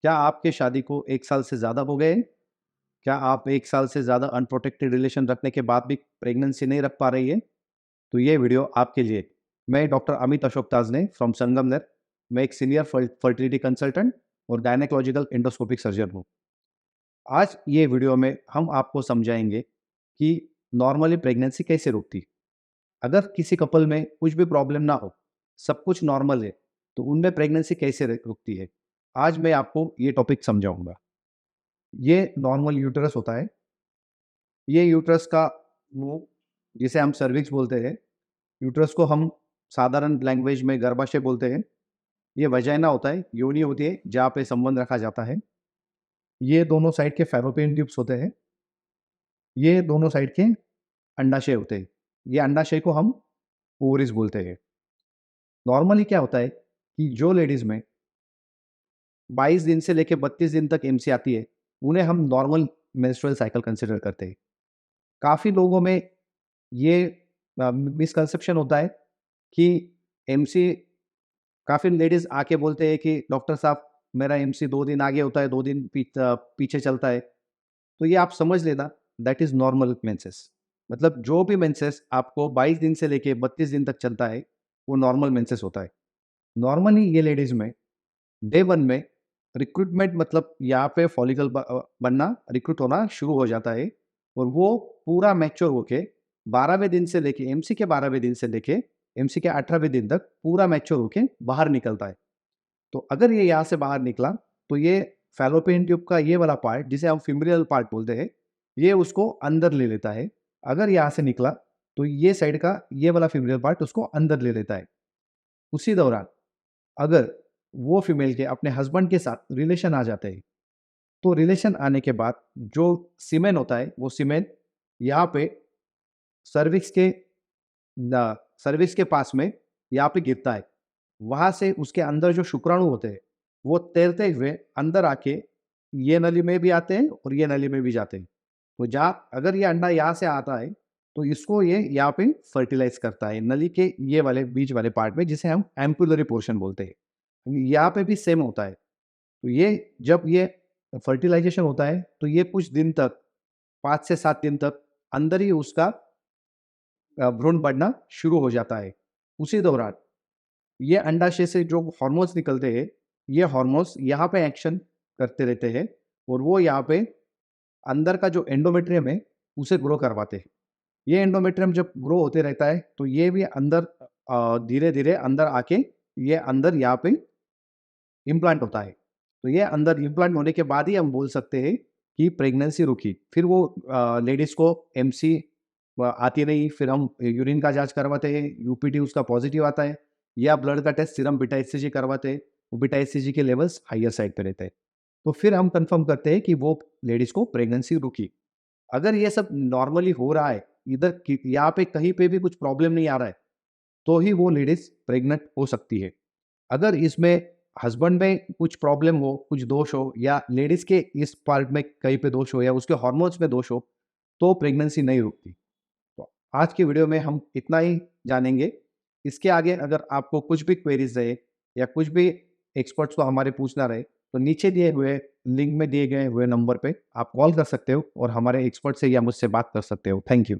क्या आपके शादी को 1 साल से ज़्यादा हो गए हैं? क्या आप 1 साल से ज़्यादा अनप्रोटेक्टेड रिलेशन रखने के बाद भी प्रेगनेंसी नहीं रख पा रही हैं? तो ये वीडियो आपके लिए। मैं डॉक्टर अमित अशोक ताजने फ्रॉम संगमनेर। मैं एक सीनियर फर्टिलिटी कंसल्टेंट और गायनेकोलॉजिकल एंडोस्कोपिक सर्जन हूँ। आज ये वीडियो में हम आपको समझाएँगे कि नॉर्मली प्रेगनेंसी कैसे रुकती? अगर किसी कपल में कुछ भी प्रॉब्लम ना हो, सब कुछ नॉर्मल है, तो उनमें प्रेगनेंसी कैसे रुकती है? आज मैं आपको ये टॉपिक समझाऊँगा। ये नॉर्मल यूटेरस होता है। ये यूटेरस का मुँह, जिसे हम सर्विक्स बोलते हैं, यूटेरस को हम साधारण लैंग्वेज में गर्भाशय बोलते हैं। ये वजाइना होता है, योनि होती है जहाँ पे संबंध रखा जाता है। ये दोनों साइड के फैलोपियन ट्यूब्स होते हैं। ये दोनों साइड के अंडाशय होते हैं। ये अंडाशय को हम ओवरीज़ बोलते हैं। नॉर्मली क्या होता है कि जो लेडीज़ में 22 दिन से लेके 32 दिन तक एमसी आती है, उन्हें हम नॉर्मल मेंस्ट्रुअल साइकिल कंसीडर करते हैं। काफ़ी लोगों में ये मिसकंसेप्शन होता है कि एमसी, काफ़ी लेडीज़ आके बोलते हैं कि डॉक्टर साहब मेरा एमसी 2 दिन आगे होता है, 2 दिन पीछे चलता है। तो ये आप समझ लेना, दैट इज़ नॉर्मल मेंसेस। मतलब जो भी मेंसेस आपको 22 दिन से लेके 32 दिन तक चलता है, वो नॉर्मल मेंसेस होता है। नॉर्मली ये लेडीज़ में डे 1 में रिक्रूटमेंट, मतलब यहाँ पे फॉलिकल बनना, रिक्रूट होना शुरू हो जाता है और वो पूरा मैच्योर होके 12वें दिन से लेके एमसी के 12वें दिन से लेके एमसी के 18वें दिन तक पूरा मैच्योर होके बाहर निकलता है। तो अगर ये यहाँ से बाहर निकला, तो ये फैलोपियन ट्यूब का ये वाला पार्ट, जिसे हम फीमेल पार्ट बोलते हैं, ये उसको अंदर ले लेता है। अगर यहाँ से निकला, तो ये साइड का ये वाला फीमेल पार्ट उसको अंदर ले लेता है। उसी दौरान अगर वो फीमेल के अपने हस्बैंड के साथ रिलेशन आ जाते हैं, तो रिलेशन आने के बाद जो सीमेन होता है, वो सीमेन यहाँ पे सर्विक्स के सर्विक्स के पास में यहाँ पे गिरता है। वहाँ से उसके अंदर जो शुक्राणु होते हैं, वो तैरते हुए अंदर आके ये नली में भी आते हैं और ये नली में भी जाते हैं। तो जहाँ अगर ये अंडा यहाँ से आता है, तो इसको ये यहाँ पे फर्टिलाइज़ करता है, नली के ये वाले बीच वाले पार्ट में, जिसे हम एम्पुलरी पोर्शन बोलते हैं। यहाँ पे भी सेम होता है। तो ये जब ये फर्टिलाइज़ेशन होता है, तो ये कुछ दिन तक, 5 से 7 दिन तक अंदर ही उसका भ्रूण बढ़ना शुरू हो जाता है। उसी दौरान ये अंडाशय से जो हार्मोन्स निकलते हैं, ये हार्मोन्स यहाँ पे एक्शन करते रहते हैं और वो यहाँ पे अंदर का जो एंडोमेट्रियम है, उसे ग्रो करवाते हैं। ये एंडोमेट्रियम जब ग्रो होते रहता है, तो ये भी अंदर धीरे-धीरे अंदर आके ये अंदर यहाँ पे इम्प्लांट होता है। तो ये अंदर इम्प्लांट होने के बाद ही हम बोल सकते हैं कि प्रेगनेंसी रुकी। फिर वो लेडीज़ को एमसी आती नहीं, फिर हम यूरिन का जाँच करवाते हैं, यूपीटी उसका पॉज़िटिव आता है, या ब्लड का टेस्ट सीरम बीटा एचसीजी करवाते हैं, वो बीटा एचसीजी के लेवल्स हायर साइड पे रहते हैं। तो फिर हम कन्फर्म करते हैं कि वो लेडीज़ को प्रेगनेंसी रुकी। अगर ये सब नॉर्मली हो रहा है, इधर कि यहाँ पे कहीं पे भी कुछ प्रॉब्लम नहीं आ रहा है, तो ही वो लेडीज़ प्रेग्नेंट हो सकती है। अगर इसमें हस्बैंड में कुछ प्रॉब्लम हो, कुछ दोष हो, या लेडीज़ के इस पार्ट में कहीं पे दोष हो, या उसके हार्मोन्स में दोष हो, तो प्रेगनेंसी नहीं रुकती। तो आज की वीडियो में हम इतना ही जानेंगे। इसके आगे अगर आपको कुछ भी क्वेरीज़ रहे, या कुछ भी एक्सपर्ट्स को हमारे पूछना रहे, तो नीचे दिए हुए लिंक में दिए गए हुए नंबर पे आप कॉल कर सकते हो और हमारे एक्सपर्ट से या मुझसे बात कर सकते हो। Thank you.